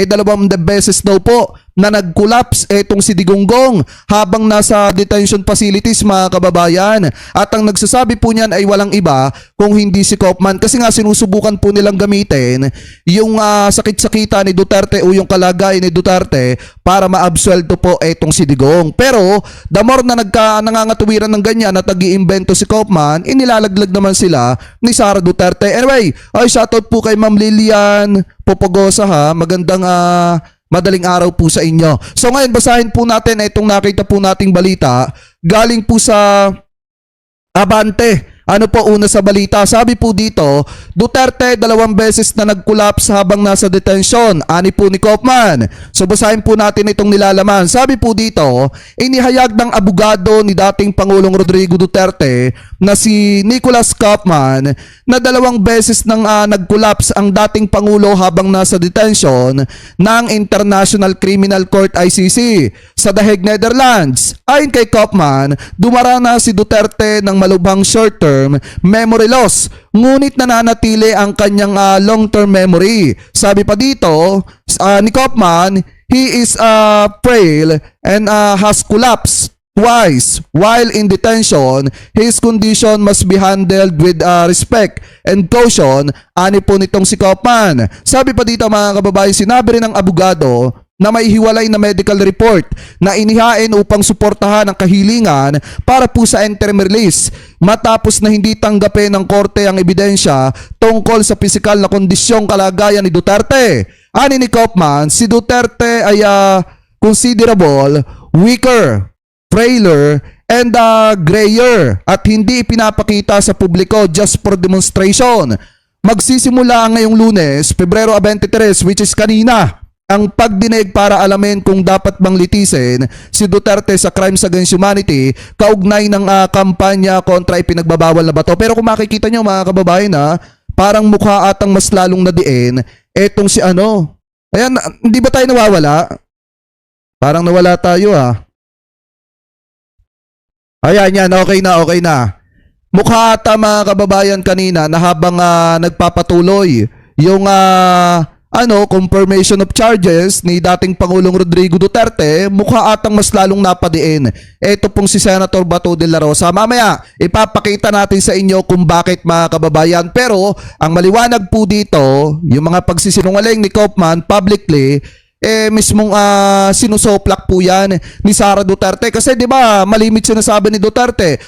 dalawang beses daw po na nag-collapse etong si Digonggong habang nasa detention facilities mga kababayan. At ang nagsasabi po niyan ay walang iba kung hindi si Kaufman, kasi nga sinusubukan po nilang gamitin yung sakit-sakita ni Duterte o yung kalagayan ni Duterte para maabsuelto po etong si Digong. Pero the more na nangangatuwiran ng ganyan at nag-iimbento si Kaufman, inilalaglag naman sila ni Sara Duterte. Anyway, shoutout po kay Ma'am Lilian Popogosa ha. Magandang madaling araw po sa inyo. So ngayon basahin po natin itong nakita po nating balita galing po sa Abante. Ano po una sa balita? Sabi po dito, Duterte 2 beses na nag-collapse habang nasa detention. Ani po ni Kaufman. So basahin po natin itong nilalaman. Sabi po dito, inihayag ng abogado ni dating Pangulong Rodrigo Duterte na si Nicholas Kaufman na 2 beses nang nag-collapse ang dating Pangulo habang nasa detention ng International Criminal Court ICC sa The Hague, Netherlands. Ayon kay Kaufman, dumarana si Duterte ng malubhang short-term memory loss, ngunit nananatili ang kanyang long-term memory. Sabi pa dito ni Kaufman, he is frail and has collapsed twice while in detention. His condition must be handled with respect and caution. Ani po nitong si Kaufman. Sabi pa dito mga kababayan, sinabi rin ng abogado na may hiwalay na medical report na inihain upang suportahan ang kahilingan para po sa interim release matapos na hindi tanggapin ng korte ang ebidensya tungkol sa pisikal na kondisyong kalagayan ni Duterte. Ani ni Kaufman, si Duterte ay considerable, weaker, frailer, and grayer at hindi ipinapakita sa publiko just for demonstration. Magsisimula ngayong Lunes, Pebrero 23, which is kanina, ang pagdinig para alamin kung dapat bang litisin si Duterte sa crimes against humanity kaugnay ng kampanya kontra ipinagbabawal na bato. Pero kung makikita nyo mga kababayan parang mukha atang mas lalong nadiin etong si ano. Ayan, hindi ba tayo nawawala? Parang nawala tayo Ayan yan, okay na. Mukha ata mga kababayan kanina na habang nagpapatuloy yung confirmation of charges ni dating Pangulong Rodrigo Duterte, mukha atang mas lalong napadiin. Ito pong si Senator Bato de la Rosa. Mamaya, ipapakita natin sa inyo kung bakit mga kababayan. Pero, ang maliwanag po dito, yung mga pagsisinungaling ni Kaufman publicly, mismong sinusoplak po yan ni Sara Duterte. Kasi 'di ba, malimit sinasabi ni Duterte.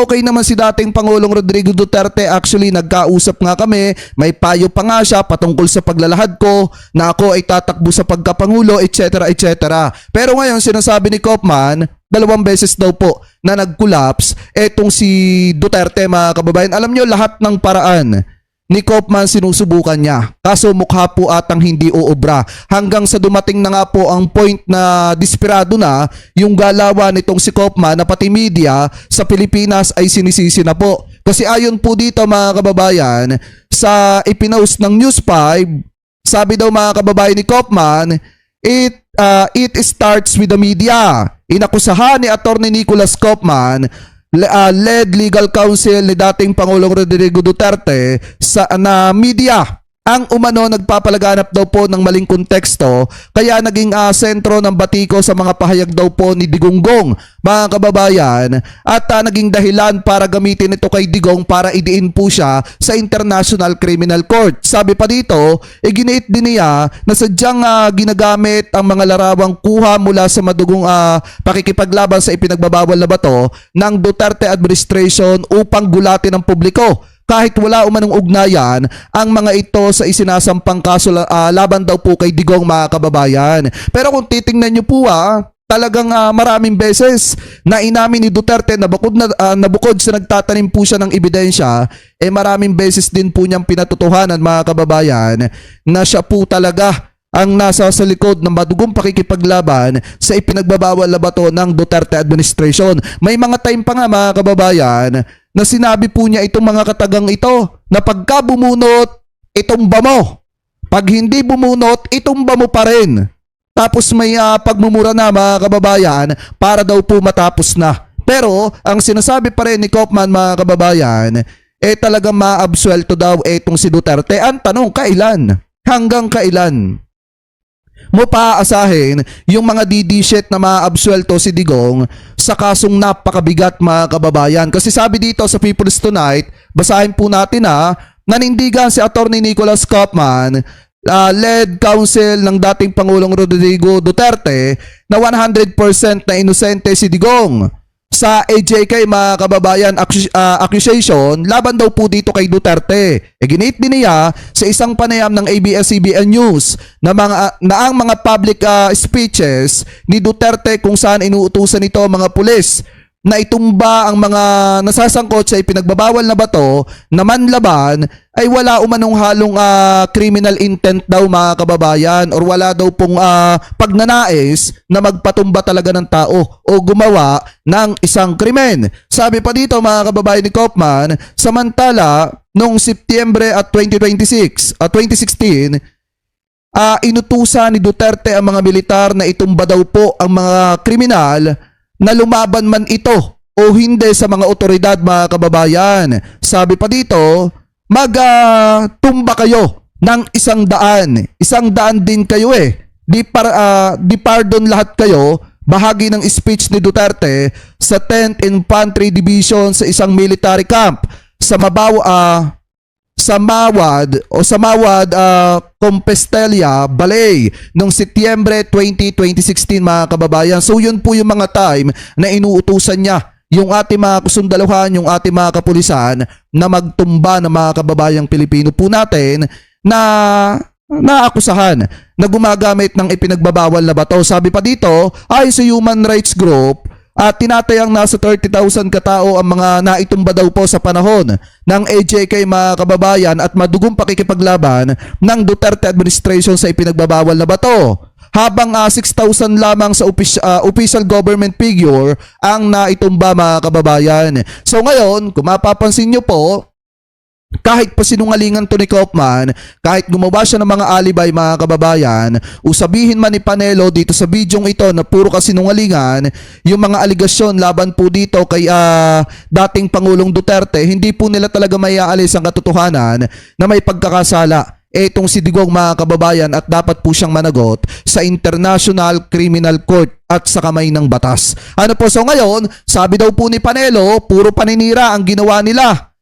Okay naman si dating Pangulong Rodrigo Duterte, actually nagkausap nga kami, may payo pa nga siya patungkol sa paglalahad ko na ako ay tatakbo sa pagkapangulo, etc. etc. Pero ngayon sinasabi ni Kaufman, 2 beses daw po na nag-collapse etong si Duterte mga kababayan. Alam nyo, lahat ng paraan ni Kaufman sinusubukan niya. Kaso mukha po atang hindi uobra. Hanggang sa dumating na nga po ang point na desperado na yung galawan nitong si Kaufman na pati media sa Pilipinas ay sinisisi na po. Kasi ayon po dito mga kababayan, sa ipinost ng News 5, sabi daw mga kababayan ni Kaufman, it starts with the media. Inakusahan ni Attorney Nicholas Kaufman, led legal counsel ni dating Pangulong Rodrigo Duterte sa media ang umano nagpapalaganap daw po ng maling konteksto, kaya naging sentro ng batiko sa mga pahayag daw po ni Digonggong mga kababayan, at naging dahilan para gamitin ito kay Digong para idiin po siya sa International Criminal Court. Sabi pa dito, iginiit din niya na sadyang ginagamit ang mga larawang kuha mula sa madugong pakikipaglaban sa ipinagbabawal na bato ng Duterte administration upang gulatin ang publiko. Kahit wala umanong ugnayan ang mga ito sa isinasampang kaso laban daw po kay Digong mga kababayan. Pero kung titingnan nyo po talagang maraming beses na inamin ni Duterte na bukod sa nagtatanim po siya ng ebidensya, maraming beses din po niyang pinatutuhanan mga kababayan na siya po talaga ang nasa sa likod ng madugong pakikipaglaban sa ipinagbabawal na bato ng Duterte administration. May mga time pa nga mga kababayan na sinabi po niya itong mga katagang ito na pagka bumunot, itumba mo. Pag hindi bumunot, itumba mo pa rin. Tapos may pagmumura na mga kababayan para daw po matapos na. Pero ang sinasabi pa rin ni Kaufman mga kababayan, talagang maabsuelto daw itong si Duterte. Ang tanong, kailan? Hanggang kailan? mo paaasahin yung mga DD shit na maabsuelto si Digong sa kasong napakabigat mga kababayan. Kasi sabi dito sa People's Tonight, basahin po natin nanindigan si Attorney Nicholas Kaufman, lead counsel ng dating Pangulong Rodrigo Duterte na 100% na inosente si Digong sa AJK mga kababayan accusation laban daw po dito kay Duterte. Ginit din niya sa isang panayam ng ABS-CBN News na ang mga public speeches ni Duterte kung saan inuutusan nito ang mga pulis na itumba ang mga nasasangkot sa ipinagbabawal na bato na manlaban ay wala umanong halong criminal intent daw mga kababayan, or wala daw pong pagnanais na magpatumba talaga ng tao o gumawa ng isang krimen. Sabi pa dito mga kababayan ni Kaufman, samantala noong Setyembre at 2016, inutusan ni Duterte ang mga militar na itumba daw po ang mga kriminal na lumaban man ito o hindi sa mga otoridad mga kababayan. Sabi pa dito, tumba kayo ng 100. 100 din kayo Di pardon lahat kayo. Bahagi ng speech ni Duterte sa 10th Infantry Division sa isang military camp sa Mawad, Compostela, Balay noong Setyembre 2016 mga kababayan. So yun po yung mga time na inuutusan niya yung ating mga kasundaluhan, yung ating mga kapulisan na magtumba ng mga kababayang Pilipino po natin na naakusahan na gumagamit ng ipinagbabawal na bato. Sabi pa dito, ay sa human rights group, tinatayang nasa 30,000 katao ang mga naitumba daw po sa panahon ng AJK mga kababayan at madugong pakikipaglaban ng Duterte administration sa ipinagbabawal na bato. Habang 6,000 lamang sa official government figure ang naitumba mga kababayan. So ngayon, kung mapapansin nyo po, kahit pa sinungalingan to ni Kaufman, kahit gumawa siya ng mga alibay mga kababayan, o sabihin man ni Panelo dito sa bidyong ito na puro kasinungalingan, yung mga aligasyon laban po dito kay dating Pangulong Duterte, hindi po nila talaga maiaalis ang katotohanan na may pagkakasala etong si Digong mga kababayan at dapat po siyang managot sa International Criminal Court at sa kamay ng batas. Ano po, so ngayon, sabi daw po ni Panelo, puro paninira ang ginawa nila.